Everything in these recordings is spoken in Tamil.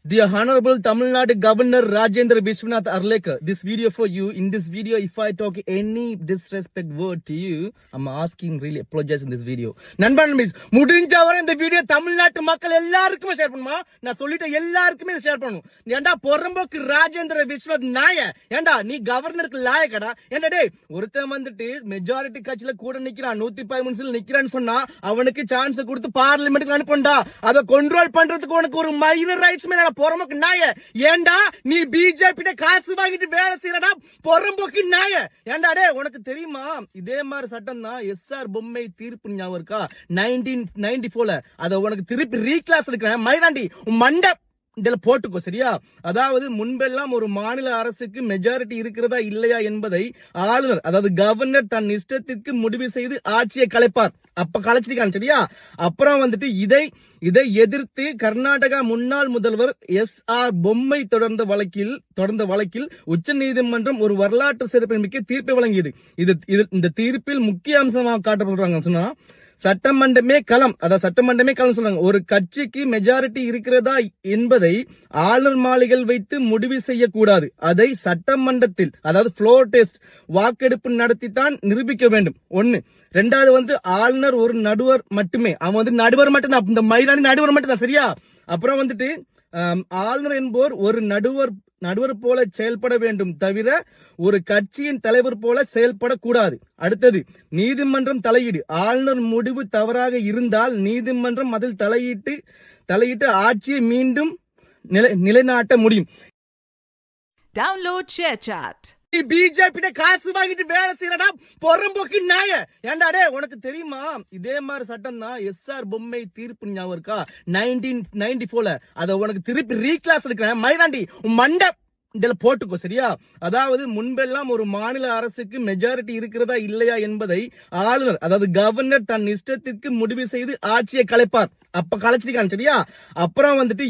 The Honorable Tamil Nadu Governor Rajendra Vishwanath Arlekar, this video for you. In this video, if I talk any disrespect word to you, I'm asking really apologize in this video. நண்பன் மிஸ் முடிஞ்சவரை இந்த வீடியோ தமிழ்நாட்டு மக்கள் எல்லாருக்குமே ஷேர் பண்ணுமா. நான் சொல்லிட்ட எல்லாருக்குமே ஷேர் பண்ணணும். ஏண்டா பொறம்போக்கு ராஜேந்திர விஸ்வநாத் நாய, ஏண்டா நீ கவர்னருக்கு லாயக்கடா. ஏண்டா டேய் ஒருத்தன் வந்துட்டு மெஜாரிட்டி கட்சியில கூட நிக்கிறான், 113 நிக்கிறான்னு சொன்னா அவனுக்கு சான்ஸ் கொடுத்து பார்லிமெண்ட்டுக்கு அனுப்பண்டா. அதை கண்ட்ரோல் பண்றதுக்கு உனக்கு ஒரு மைனர் ரைட்ஸ் மேல பொறம்போக்கு நாய. ஏண்டா நீ பிஜேபி காசு வாங்கிட்டு வேலை செய்யறடா பொறம்போக்கு நாய. ஏண்டா டே உனக்கு தெரியுமா இதே மாதிரி சட்டம் தான் எஸ்ஆர் பொம்மை தீர்ப்பு ஞாபகம் இருக்கா 1994 அத உனக்கு திருப்பி ரீக்ளாஸ் எடுக்கிறேன் மைதாண்டி மண்ட இதுல போட்டுக்கோ சரியா. அதாவது முன்பெல்லாம் ஒரு மாநில அரசுக்கு மெஜாரிட்டி இருக்கிறதா இல்லையா என்பதை ஆளுநர் அதாவது கவர்னர் தன் இஷ்டத்திற்கு முடிவு செய்து ஆட்சியை கலைப்பார். அப்ப கலைச்சிருக்கான் சரியா. அப்புறம் வந்துட்டு இதை எதிர்த்து கர்நாடகா முன்னாள் முதல்வர் எஸ்ஆர் பொம்மை தொடர்ந்த வழக்கில் உச்ச நீதிமன்றம் ஒரு வரலாற்று சிறப்புமிக்க தீர்ப்பை வழங்கியது. இந்த தீர்ப்பில் முக்கிய அம்சமாக காட்டப்படுறாங்க சொன்னா சட்டமன்றமே களம் சொல்றாங்க. ஒரு கட்சிக்கு மெஜாரிட்டி இருக்கிறதா என்பதை ஆளுநர் மாளிகையில் வைத்து முடிவு செய்யக்கூடாது. அதை சட்டமன்றத்தில் அதாவது ஃப்ளோர் டெஸ்ட் வாக்கெடுப்பு நடத்தித்தான் நிரூபிக்க வேண்டும். ஒன்னு. ரெண்டாவது வந்து ஆளுநர் ஒரு நடுவர் மட்டுமே, அவன் வந்து நடுவர் மட்டும்தான், இந்த மைதானி நடுவர் மட்டும்தான் சரியா. அப்புறம் வந்துட்டு ஆளுநர் என்போர் ஒரு நடுவர் போல செயல்பட வேண்டும் தவிர ஒரு கட்சியின் தலைவர் போல செயல்படக்கூடாது. அடுத்தது நீதிமன்றம் தலையீடு. ஆளுநர் முடிவு தவறாக இருந்தால் நீதிமன்றம் அதில் தலையிட்டு ஆட்சியை மீண்டும் நிலைநாட்ட முடியும். Download ShareChat. பிஜேபி காசு வாங்கிட்டு வேலை செய்யறடா பொறம்போக்கு நாய. ஏண்டா டே உனக்கு தெரியுமா இதே மாதிரி சட்டம் தான் எஸ்ஆர் பொம்மை தீர்ப்பு ஞாபகம் இருக்கா 1994 அத உனக்கு திருப்பி ரீக்ளாஸ் எடுக்கிறேன் மைதாண்டி மண்ட இதுல போட்டுக்கோ சரியா. அதாவது முன்பெல்லாம் ஒரு மாநில அரசுக்கு மெஜாரிட்டி இருக்கிறதா இல்லையா என்பதை ஆளுநர் அதாவது கவர்னர் தன் இஷ்டத்திற்கு முடிவு செய்து ஆட்சியை கலைப்பார். அப்ப கலைச்சிருக்கான் சரியா. அப்புறம் வந்துட்டு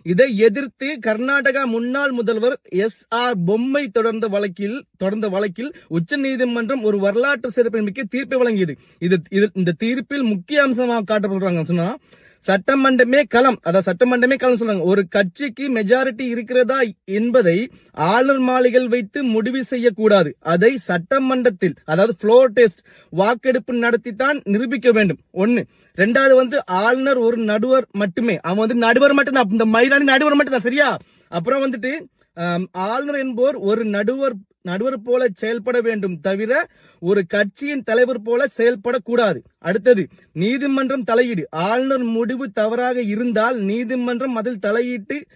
இதை எதிர்த்து கர்நாடகா முன்னாள் முதல்வர் எஸ்ஆர் பொம்மை தொடர்ந்த வழக்கில் உச்ச நீதிமன்றம் ஒரு வரலாற்று சிறப்புமிக்க தீர்ப்பை வழங்கியது. இந்த தீர்ப்பில் முக்கிய அம்சமாக காட்டப்படுறாங்க சொன்னா சட்டமன்றமே களம் சொல்றாங்க. ஒரு கட்சிக்கு மெஜாரிட்டி இருக்கிறதா என்பதை ஆளுநர் மாளிகையில் வைத்து முடிவு செய்யக்கூடாது. அதை சட்டமன்றத்தில் அதாவது ஃப்ளோர் டெஸ்ட் வாக்கெடுப்பு நடத்தித்தான் நிரூபிக்க வேண்டும். ஒன்னு. ரெண்டாவது வந்து ஆளுநர் ஒரு நடுவர் மட்டுமே, அவன் வந்து நடுவர் மட்டும்தான், இந்த மைதானி நடுவர் மட்டும்தான் சரியா. அப்புறம் வந்துட்டு ஆளுநர் என்போர் ஒரு நடுவர் போல செயல்பட வேண்டும் தவிர ஒரு கட்சியின் தலைவர் போல செயல்படக்கூடாது. அடுத்தது நீதிமன்றம் தலையீடு. ஆளுநர் முடிவு தவறாக இருந்தால் நீதிமன்றம் அதில்